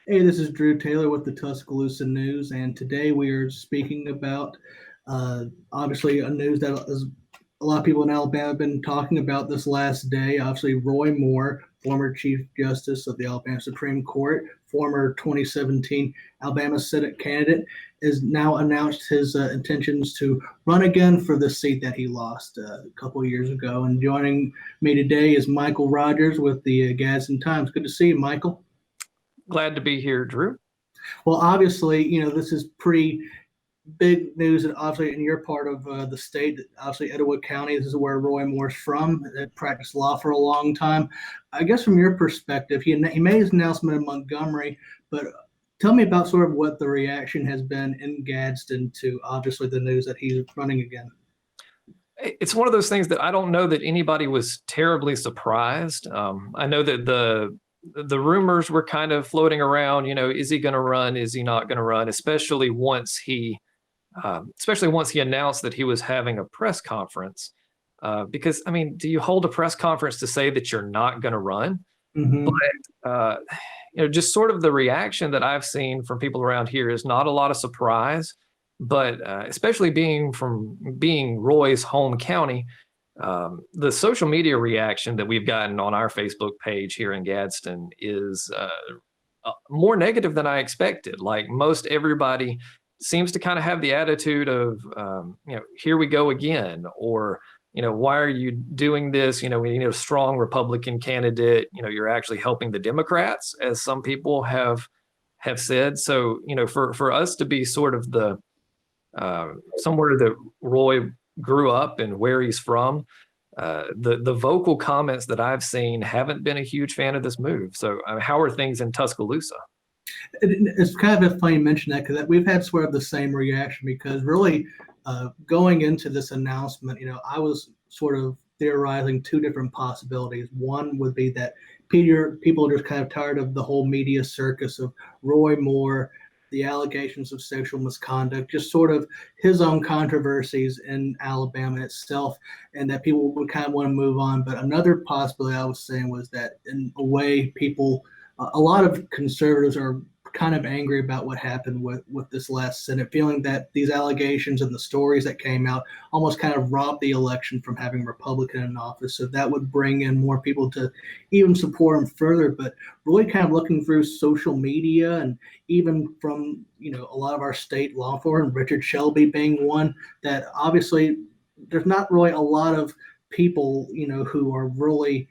Hey, this is Drew Taylor with the Tuscaloosa News, and today we are speaking about obviously a news that is, a lot of people in Alabama have been talking about this last day. Obviously, Roy Moore, former Chief Justice of the Alabama Supreme Court, former 2017 Alabama Senate candidate, has now announced his intentions to run again for the seat that he lost a couple of years ago. And joining me today is Michael Rogers with the Gadsden Times. Good to see you, Michael. Glad to be here, Drew. Well, obviously, this is pretty big news, and obviously, in your part of the state, obviously, Etowah County, this is where Roy Moore's from. He practiced law for a long time. I guess from your perspective, he made his announcement in Montgomery, but tell me about sort of what the reaction has been in Gadsden to obviously the news that he's running again. It's one of those things that I don't know that anybody was terribly surprised. I know that the rumors were kind of floating around. Is he going to run? Is he not going to run? Especially once he announced that he was having a press conference. Because I mean, do you hold a press conference to say that you're not going to run? Mm-hmm. But just sort of the reaction that I've seen from people around here is not a lot of surprise. But especially being Roy's home county, the social media reaction that we've gotten on our Facebook page here in Gadsden is more negative than I expected. Like most everybody seems to kind of have the attitude of, here we go again, or, why are you doing this? We need a strong Republican candidate. You're actually helping the Democrats, as some people have said. So, for us to be sort of the somewhere that Roy grew up and where he's from, the vocal comments that I've seen haven't been a huge fan of this move. So how are things in Tuscaloosa? It's kind of funny you mention that because we've had sort of the same reaction because really going into this announcement, I was sort of theorizing two different possibilities. One would be that people are just kind of tired of the whole media circus of Roy Moore, the allegations of sexual misconduct, just sort of his own controversies in Alabama itself, and that people would kind of want to move on. But another possibility I was saying was that in a way, a lot of conservatives are kind of angry about what happened with this last Senate, feeling that these allegations and the stories that came out almost kind of robbed the election from having a Republican in office. So that would bring in more people to even support him further. But really kind of looking through social media and even from, a lot of our state law enforcement, Richard Shelby being one, that obviously there's not really a lot of people, who are really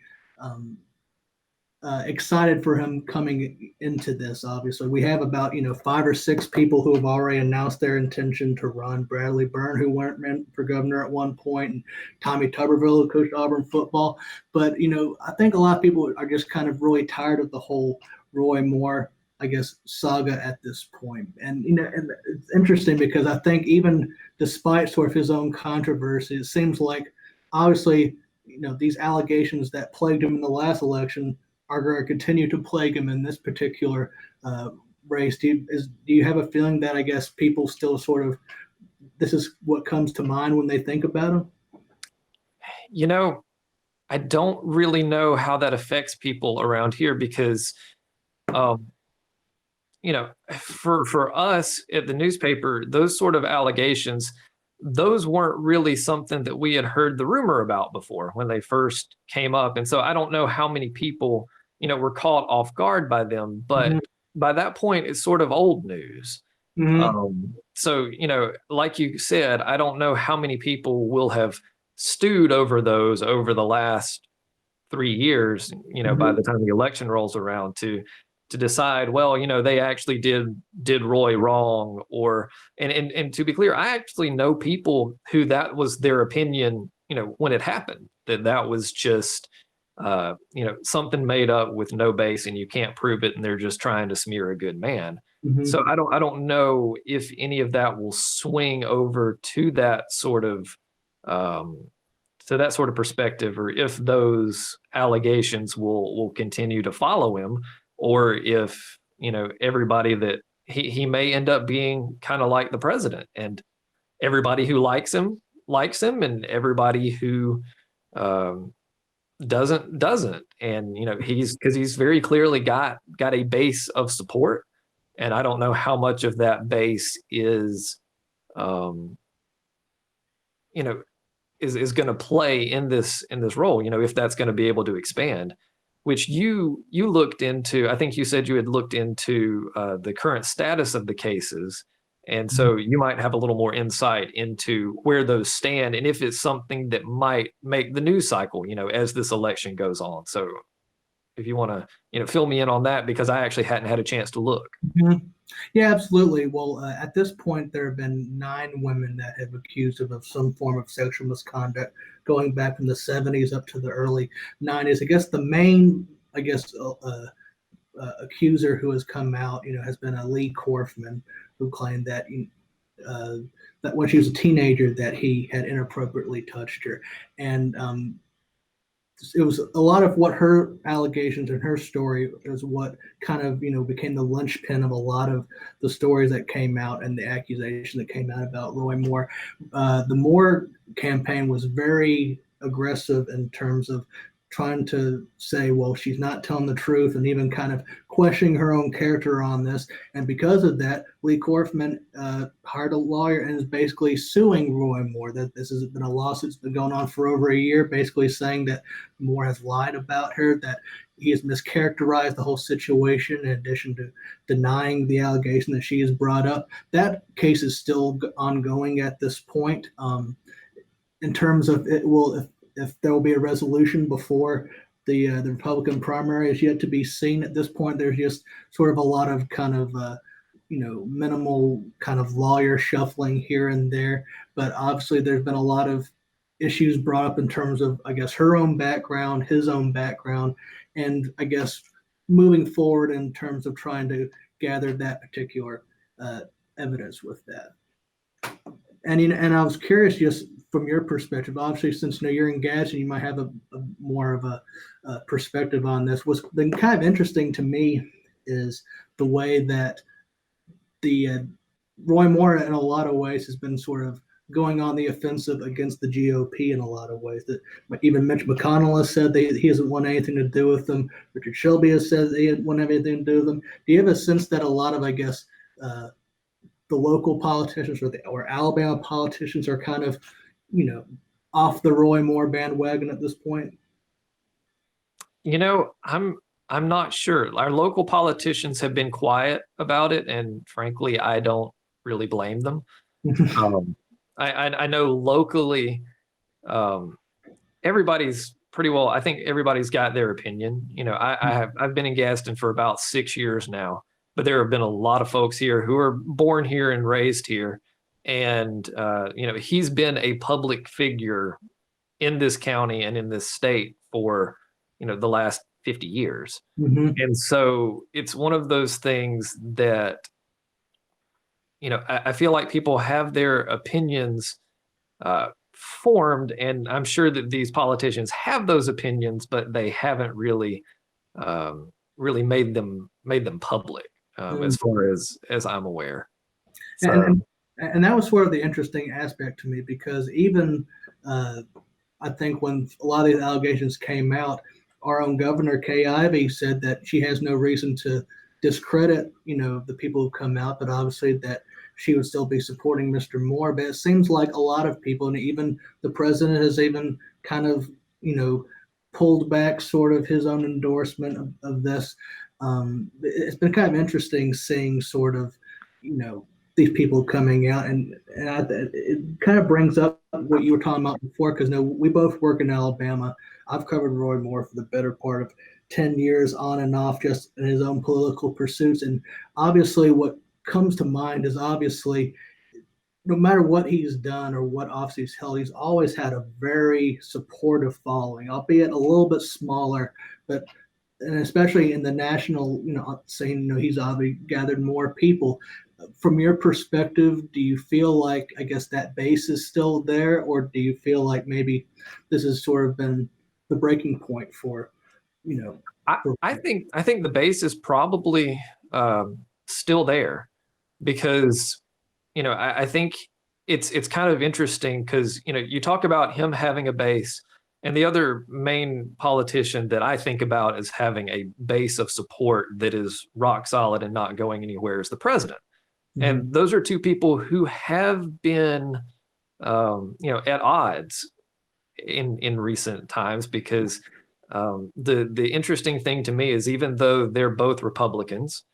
excited for him coming into this. Obviously, we have about 5 or 6 people who have already announced their intention to run. Bradley Byrne, who went for governor at one point, and Tommy Tuberville, who coached Auburn football. But I think a lot of people are just kind of really tired of the whole Roy Moore, I guess, saga at this point. And and it's interesting because I think even despite sort of his own controversy, it seems like obviously these allegations that plagued him in the last election are going to continue to plague him in this particular race. Do you have a feeling that I guess people still sort of this is what comes to mind when they think about him? I don't really know how that affects people around here because, for us at the newspaper, those sort of allegations, those weren't really something that we had heard the rumor about before when they first came up. And so I don't know how many people, were caught off guard by them, but by that point, it's sort of old news. So, like you said, I don't know how many people will have stewed over those over the last 3 years, by the time the election rolls around to decide, well, they actually did Roy wrong, or and to be clear, I actually know people who that was their opinion, when it happened, that was just something made up with no base and you can't prove it, and they're just trying to smear a good man. So I don't know if any of that will swing over to that sort of perspective, or if those allegations will continue to follow him, or if everybody that he may end up being kind of like the president, and everybody who likes him, and everybody who doesn't, and he's very clearly got a base of support, and I don't know how much of that base is um you know is going to play in this role, if that's going to be able to expand, which you looked into. I think you said you had looked into the current status of the cases, and so you might have a little more insight into where those stand and if it's something that might make the news cycle, as this election goes on. So if you want to, fill me in on that, because I actually hadn't had a chance to look. Mhm. Yeah, absolutely. Well, at this point, there have been 9 women that have accused him of some form of sexual misconduct, going back from the 70s up to the early 90s. I guess the main, accuser who has come out, has been a Lee Korfman, who claimed uh, that when she was a teenager, that he had inappropriately touched her, and it was a lot of what her allegations and her story is what kind of became the linchpin of a lot of the stories that came out and the accusation that came out about Roy Moore. The Moore campaign was very aggressive in terms of trying to say, well, she's not telling the truth, and even kind of questioning her own character on this. And because of that, Lee Korfman hired a lawyer and is basically suing Roy Moore. That this has been a lawsuit that's been going on for over a year, basically saying that Moore has lied about her, that he has mischaracterized the whole situation, in addition to denying the allegation that she has brought up. That case is still ongoing at this point. In terms of it will, if there will be a resolution before the Republican primary is yet to be seen. At this point, there's just sort of a lot of kind of minimal kind of lawyer shuffling here and there. But obviously, there's been a lot of issues brought up in terms of, I guess, her own background, his own background, and I guess moving forward in terms of trying to gather that particular uh, evidence with that. And I was curious, just from your perspective, obviously, since you're in Gadsden, you might have a more of a perspective on this. What's been kind of interesting to me is the way that the Roy Moore, in a lot of ways, has been sort of going on the offensive against the GOP in a lot of ways. That even Mitch McConnell has said that he hasn't want anything to do with them. Richard Shelby has said that he didn't want anything to do with them. Do you have a sense that a lot of, I guess, the local politicians or Alabama politicians are kind of, you know, off the Roy Moore bandwagon at this point? I'm not sure. Our local politicians have been quiet about it, and frankly, I don't really blame them. Um, I know locally, um, everybody's pretty well. I think everybody's got their opinion. I've been in Gaston for about 6 years now, but there have been a lot of folks here who are born here and raised here, and he's been a public figure in this county and in this state for the last 50 years. Mm-hmm. And so it's one of those things that I feel like people have their opinions formed, and I'm sure that these politicians have those opinions, but they haven't really made them public, as far as I'm aware. So And that was sort of the interesting aspect to me, because even I think when a lot of these allegations came out, our own governor Kay Ivey said that she has no reason to discredit the people who come out, but obviously that she would still be supporting Mr. Moore. But it seems like a lot of people, and even the president, has even kind of pulled back sort of his own endorsement of this. It's been kind of interesting seeing sort of these people coming out, and it kind of brings up what you were talking about before, because we both work in Alabama. I've covered Roy Moore for the better part of 10 years on and off, just in his own political pursuits. And obviously what comes to mind is, obviously, no matter what he's done or what office he's held, he's always had a very supportive following, albeit a little bit smaller, but and especially in the national, saying, he's obviously gathered more people. From your perspective, do you feel like, I guess, that base is still there, or do you feel like maybe this has sort of been the breaking point for, I think the base is probably still there, because I think it's kind of interesting, because you talk about him having a base, And the other main politician that I think about as having a base of support that is rock solid and not going anywhere is the president. Mm-hmm. And those are two people who have been, at odds in recent times, because the interesting thing to me is, even though they're both Republicans,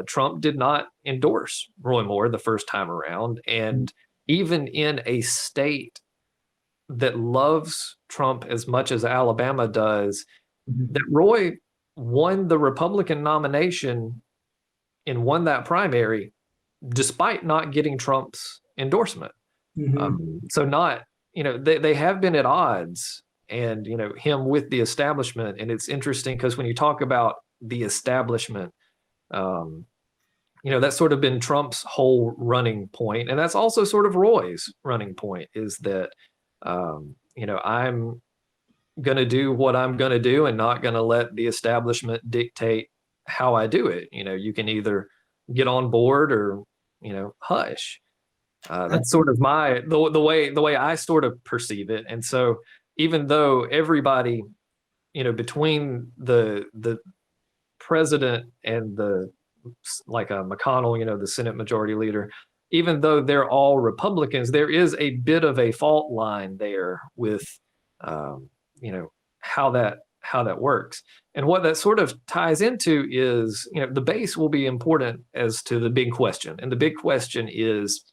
Trump did not endorse Roy Moore the first time around. And even in a state that loves Trump as much as Alabama does, Mm-hmm. that Roy won the Republican nomination and won that primary despite not getting Trump's endorsement. Mm-hmm. So not, they have been at odds, and, him with the establishment. And it's interesting because when you talk about the establishment, that's sort of been Trump's whole running point. And that's also sort of Roy's running point, is that, I'm going to do what I'm going to do and not going to let the establishment dictate how I do it. You can either get on board or, hush. That's sort of the way I sort of perceive it. And so even though everybody, between the president and the, like McConnell, the Senate Majority Leader, even though they're all Republicans, there is a bit of a fault line there with, how that works. And what that sort of ties into is, the base will be important as to the big question. And the big question is,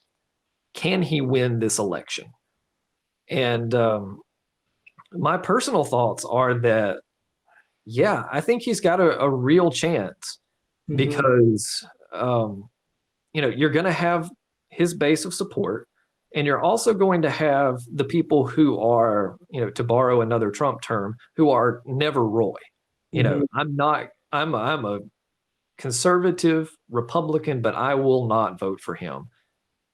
can he win this election? And my personal thoughts are that, yeah, I think he's got a real chance, because, you're going to have his base of support, and you're also going to have the people who are, to borrow another Trump term, who are never Roy. I'm a conservative Republican, but I will not vote for him.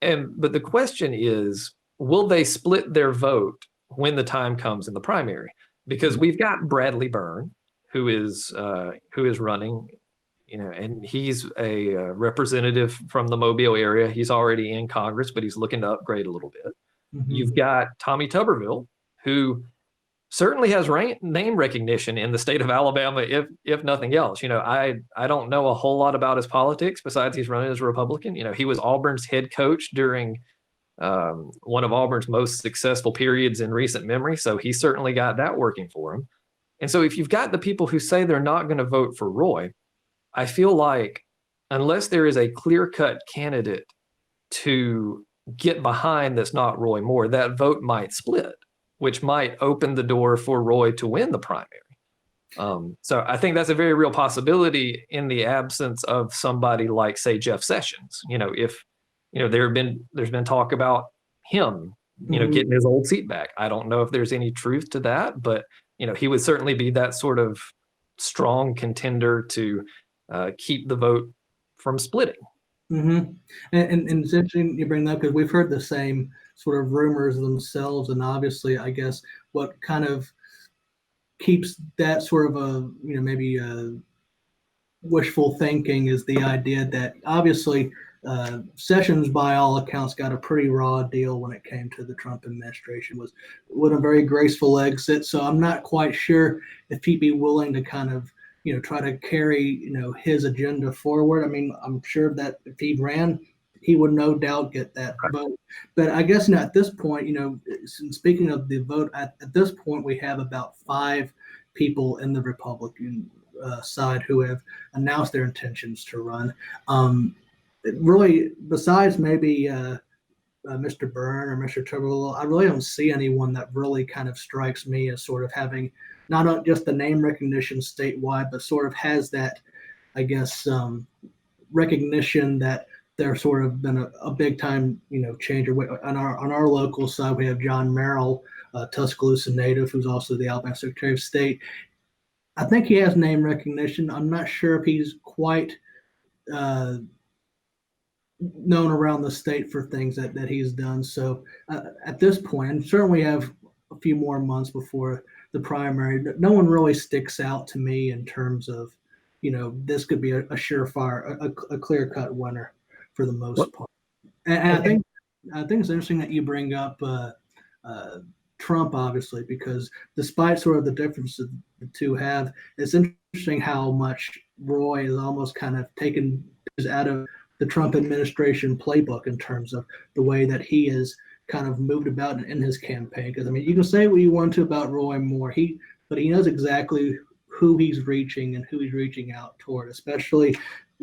But the question is, will they split their vote when the time comes in the primary? Because we've got Bradley Byrne, who is running, and he's a representative from the Mobile area. He's already in Congress, but he's looking to upgrade a little bit. Mm-hmm. You've got Tommy Tuberville, who certainly has name recognition in the state of Alabama, if nothing else. I don't know a whole lot about his politics besides he's running as a Republican. He was Auburn's head coach during one of Auburn's most successful periods in recent memory. So he certainly got that working for him. And so if you've got the people who say they're not going to vote for Roy, I feel like unless there is a clear-cut candidate to get behind that's not Roy Moore, that vote might split, which might open the door for Roy to win the primary. So I think that's a very real possibility in the absence of somebody like, say, Jeff Sessions. If there's been talk about him, getting his old seat back. I don't know if there's any truth to that, but he would certainly be that sort of strong contender to keep the vote from splitting. Mm-hmm. And it's interesting you bring that up, because we've heard the same sort of rumors themselves. And obviously, I guess what kind of keeps that sort of maybe wishful thinking is the idea that obviously Sessions, by all accounts, got a pretty raw deal when it came to the Trump administration. Was with a very graceful exit. So I'm not quite sure if he'd be willing to kind of try to carry his agenda forward. I mean, I'm sure that if he ran, he would no doubt get that vote. But I guess at this point, speaking of the vote, at this point we have about 5 people in the Republican side who have announced their intentions to run. Really, besides maybe Mr. Byrne or Mr. Tuberville, I really don't see anyone that really kind of strikes me as sort of having not just the name recognition statewide, but sort of has that, I guess, recognition that they're sort of been a big time, changer. On our local side, we have John Merrill, Tuscaloosa native, who's also the Alabama Secretary of State. I think he has name recognition. I'm not sure if he's quite known around the state for things that he's done. So at this point, and certainly we have a few more months before the primary, no one really sticks out to me in terms of, this could be a surefire, a clear-cut winner for the most part. And I think it's interesting that you bring up Trump, obviously, because despite sort of the differences the two have, it's interesting how much Roy is almost kind of taken out of the Trump administration playbook in terms of the way that he is kind of moved about in his campaign. Because I mean, you can say what you want to about Roy Moore, but he knows exactly who he's reaching and who he's reaching out toward, especially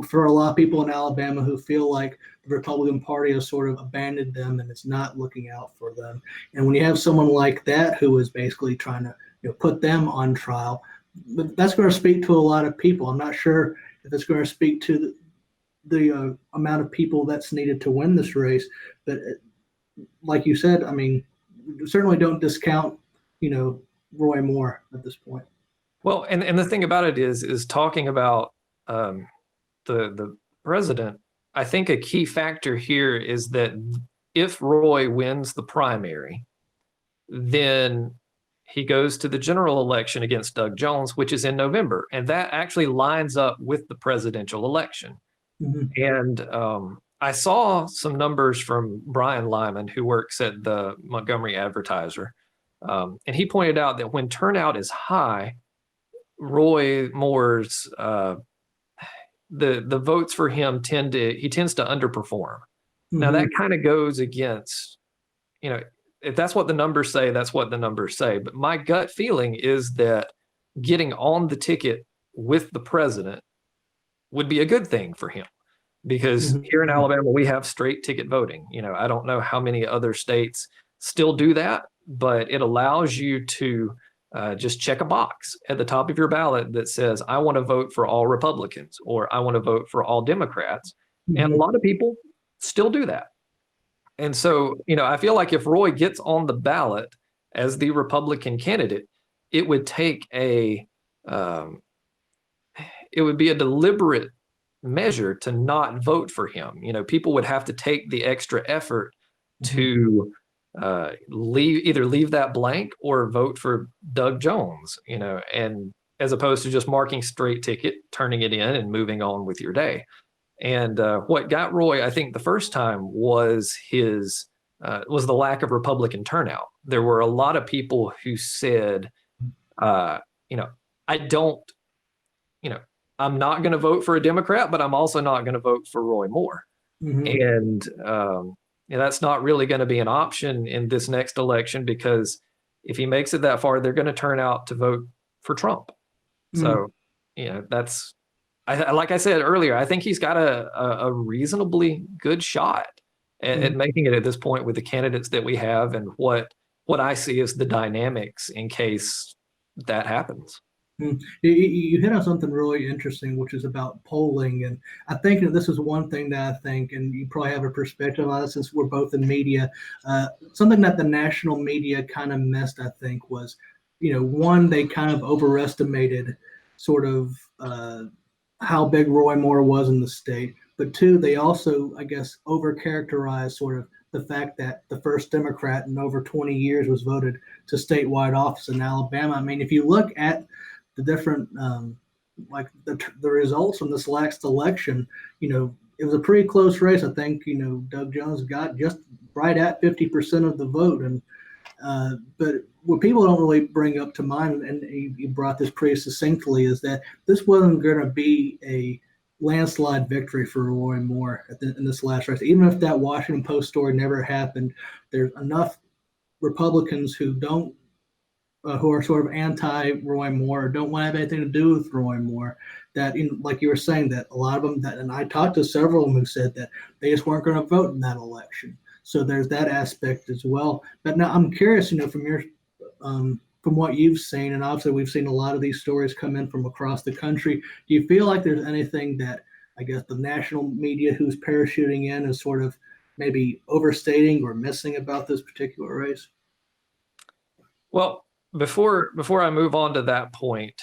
for a lot of people in Alabama who feel like the Republican Party has sort of abandoned them and is not looking out for them. And when you have someone like that who is basically trying to put them on trial, that's going to speak to a lot of people. I'm not sure if it's going to speak to the amount of people that's needed to win this race, but like you said, I mean, certainly don't discount, Roy Moore at this point. Well, and the thing about it is talking about the president. I think a key factor here is that if Roy wins the primary, then he goes to the general election against Doug Jones, which is in November, and that actually lines up with the presidential election. Mm-hmm. And I saw some numbers from Brian Lyman, who works at the Montgomery Advertiser, and he pointed out that when turnout is high, Roy Moore's the votes for him tends to underperform. Mm-hmm. Now that kind of goes against, if that's what the numbers say, that's what the numbers say. But my gut feeling is that getting on the ticket with the president would be a good thing for him, because mm-hmm. here in Alabama, we have straight ticket voting. I don't know how many other states still do that, but it allows you to just check a box at the top of your ballot that says, I want to vote for all Republicans, or I want to vote for all Democrats. Mm-hmm. And a lot of people still do that. And so, I feel like if Roy gets on the ballot as the Republican candidate, it would take it would be a deliberate measure to not vote for him. People would have to take the extra effort to either leave that blank or vote for Doug Jones, and as opposed to just marking straight ticket, turning it in and moving on with your day. And what got Roy, I think the first time was was the lack of Republican turnout. There were a lot of people who said, I don't, I'm not going to vote for a Democrat, but I'm also not going to vote for Roy Moore. Mm-hmm. And that's not really going to be an option in this next election, because if he makes it that far, they're going to turn out to vote for Trump. Mm-hmm. So, that's, like I said earlier, I think he's got a reasonably good shot at making it at this point with the candidates that we have, and what I see as the dynamics in case that happens. You hit on something really interesting, which is about polling. And I think that this is one thing that I think, and you probably have a perspective on it since we're both in media, something that the national media kind of missed, I think, was, one, they kind of overestimated sort of how big Roy Moore was in the state. But two, they also, I guess, overcharacterized sort of the fact that the first Democrat in over 20 years was voted to statewide office in Alabama. I mean, if you look at the different, like the results from this last election, it was a pretty close race. I think, Doug Jones got just right at 50% of the vote. And but what people don't really bring up to mind, and you brought this pretty succinctly, is that this wasn't going to be a landslide victory for Roy Moore in this last race. Even if that Washington Post story never happened, there's enough Republicans who are sort of anti-Roy Moore, or don't want to have anything to do with Roy Moore, that, like you were saying, that a lot of them, and I talked to several of them who said that they just weren't going to vote in that election. So there's that aspect as well. But now I'm curious, from your, from what you've seen, and obviously we've seen a lot of these stories come in from across the country. Do you feel like there's anything that, I guess, the national media who's parachuting in is sort of maybe overstating or missing about this particular race? Well, before I move on to that point,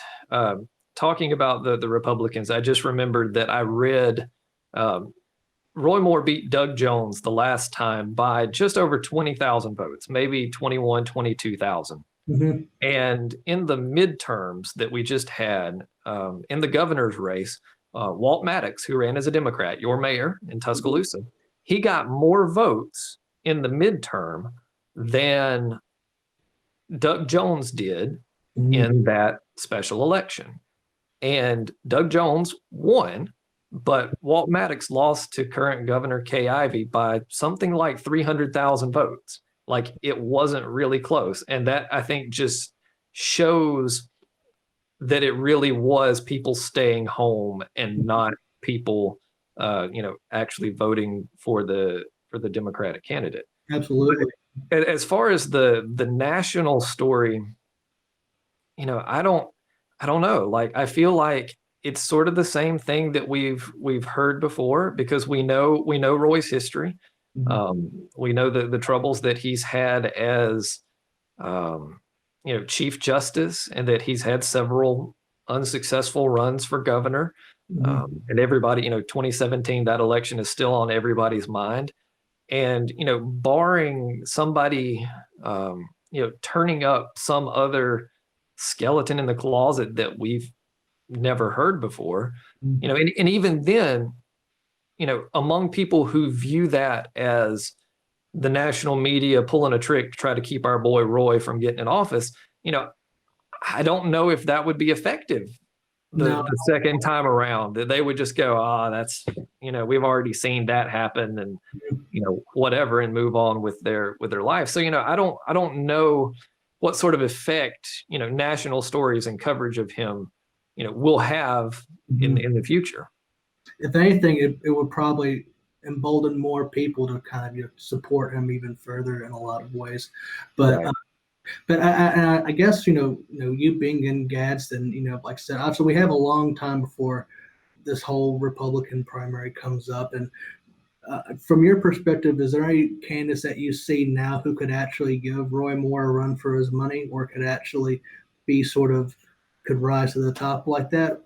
talking about the Republicans, I just remembered that I read Roy Moore beat Doug Jones the last time by just over 20,000 votes, maybe 21, 22,000. Mm-hmm. And in the midterms that we just had, in the governor's race, Walt Maddox, who ran as a Democrat, your mayor in Tuscaloosa, he got more votes in the midterm than Doug Jones did Mhm. in that special election. And Doug Jones won, but Walt Maddox lost to current Governor Kay Ivey by something like 300,000 votes. Like it wasn't really close. And that I think just shows that it really was people staying home and not people, actually voting for the Democratic candidate. Absolutely. But as far as the national story, I don't know. Like I feel like it's sort of the same thing that we've heard before because we know Roy's history. Mhm. We know the troubles that he's had as um, Chief Justice, and that he's had several unsuccessful runs for governor. Mhm. And everybody, 2017, that election is still on everybody's mind. And barring somebody, turning up some other skeleton in the closet that we've never heard before, Mhm. and even then, among people who view that as the national media pulling a trick to try to keep our boy Roy from getting in office, you know, I don't know if that would be effective No. the second time around. That they would just go, that's we've already seen that happen, and whatever, and move on with their life. So I don't know what sort of effect national stories and coverage of him will have in Mhm. in the future. If anything, it would probably embolden more people to kind of support him even further in a lot of ways. But Right. I guess you being in Gadsden, like I said, obviously we have a long time before this whole Republican primary comes up. And from your perspective, is there any candidates that you see now who could actually give Roy Moore a run for his money, or could actually be could rise to the top like that?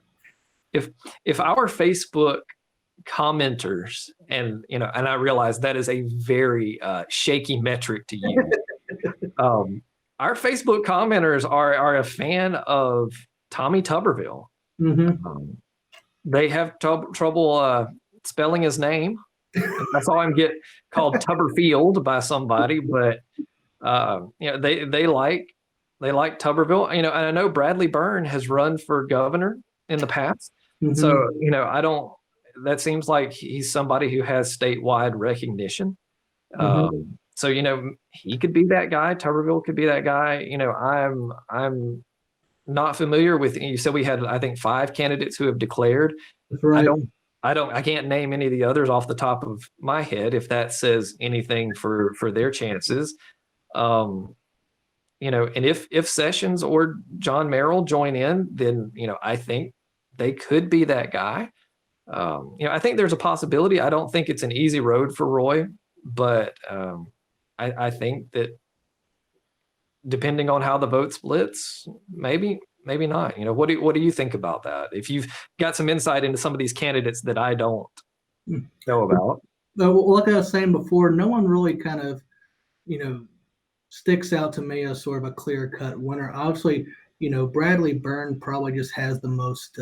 If our Facebook commenters, and I realize that is a very shaky metric to use. Um, our Facebook commenters are a fan of Tommy Tuberville. Mm-hmm. Um, they have trouble spelling his name. I saw him get called Tuberfield by somebody, but they like Tuberville. And I know Bradley Byrne has run for governor in the past, so Mm-hmm. I don't. That seems like he's somebody who has statewide recognition. Mm-hmm. So he could be that guy. Tuberville could be that guy. I'm not familiar with. You said we had, I think, 5 candidates who have declared. That's I right. don't. I can't name any of the others off the top of my head. If that says anything for their chances, um, and if Sessions or John Merrill join in, then I think they could be that guy. I think there's a possibility. I don't think it's an easy road for Roy, but I think that depending on how the vote splits, maybe not. What do you think about that? If you've got some insight into some of these candidates that I don't know about. Like I was saying before, no one really kind of, you know, sticks out to me as sort of a clear cut winner. Obviously, Bradley Byrne probably just has the most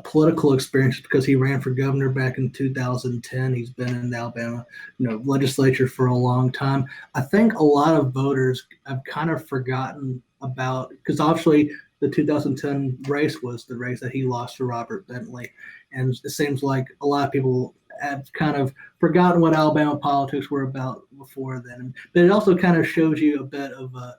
political experience because he ran for governor back in 2010. He's been in the Alabama, legislature for a long time. I think a lot of voters have kind of forgotten about, because obviously the 2010 race was the race that he lost to Robert Bentley, and it seems like a lot of people have kind of forgotten what Alabama politics were about before then. But it also kind of shows you a bit of a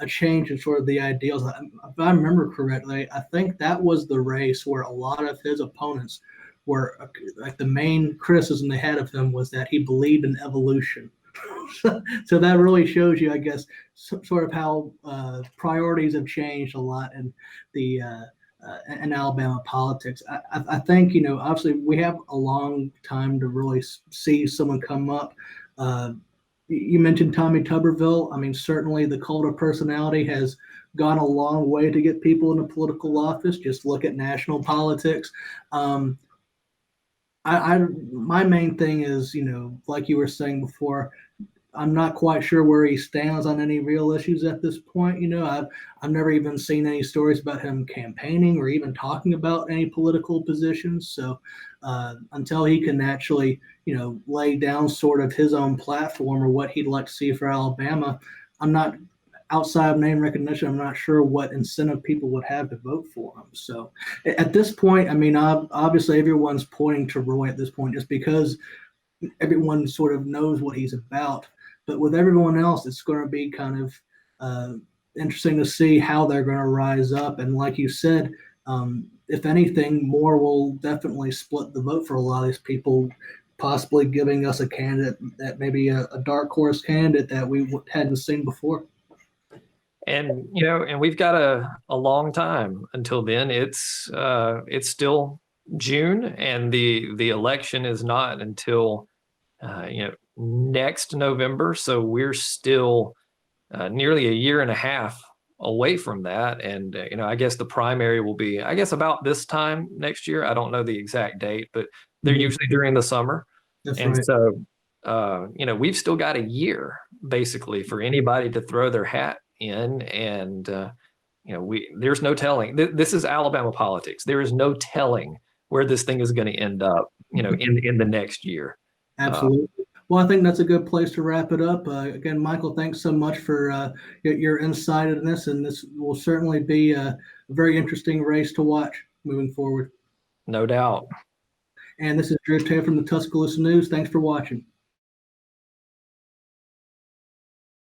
change in sort of the ideals. If I remember correctly, I think that was the race where a lot of his opponents were like the main criticism they had of him was that he believed in evolution. So that really shows you, I guess, sort of how priorities have changed a lot in the in Alabama politics. I think obviously we have a long time to really see someone come up. Uh, you mentioned Tommy Tuberville. I mean, certainly the cult of personality has gone a long way to get people into political office. Just look at national politics. Um, my main thing is, like you were saying before, I'm not quite sure where he stands on any real issues at this point. I've never even seen any stories about him campaigning or even talking about any political positions. So until he can actually, lay down sort of his own platform or what he'd like to see for Alabama, I'm not outside of name recognition, I'm not sure what incentive people would have to vote for him. So at this point, I mean, obviously everyone's pointing to Roy at this point, just because everyone sort of knows what he's about. But with everyone else, it's going to be kind of uh, interesting to see how they're going to rise up. And like you said, if anything, more will definitely split the vote for a lot of these people, possibly giving us a candidate that maybe a dark horse candidate that we hadn't seen before. And and we've got a long time until then. It's still June, and the election is not until next November. So we're still nearly a year and a half away from that. And I guess the primary will be, I guess, about this time next year. I don't know the exact date, but they're usually during the summer. That's And right. so we've still got a year basically for anybody to throw their hat in. And there's no telling. This is Alabama politics. There is no telling where this thing is going to end up, in the next year. Absolutely. Well, I think that's a good place to wrap it up. Again, Michael, thanks so much for your insight in this, and this will certainly be a very interesting race to watch moving forward. No doubt. And this is Drew Taylor from the Tuscaloosa News. Thanks for watching.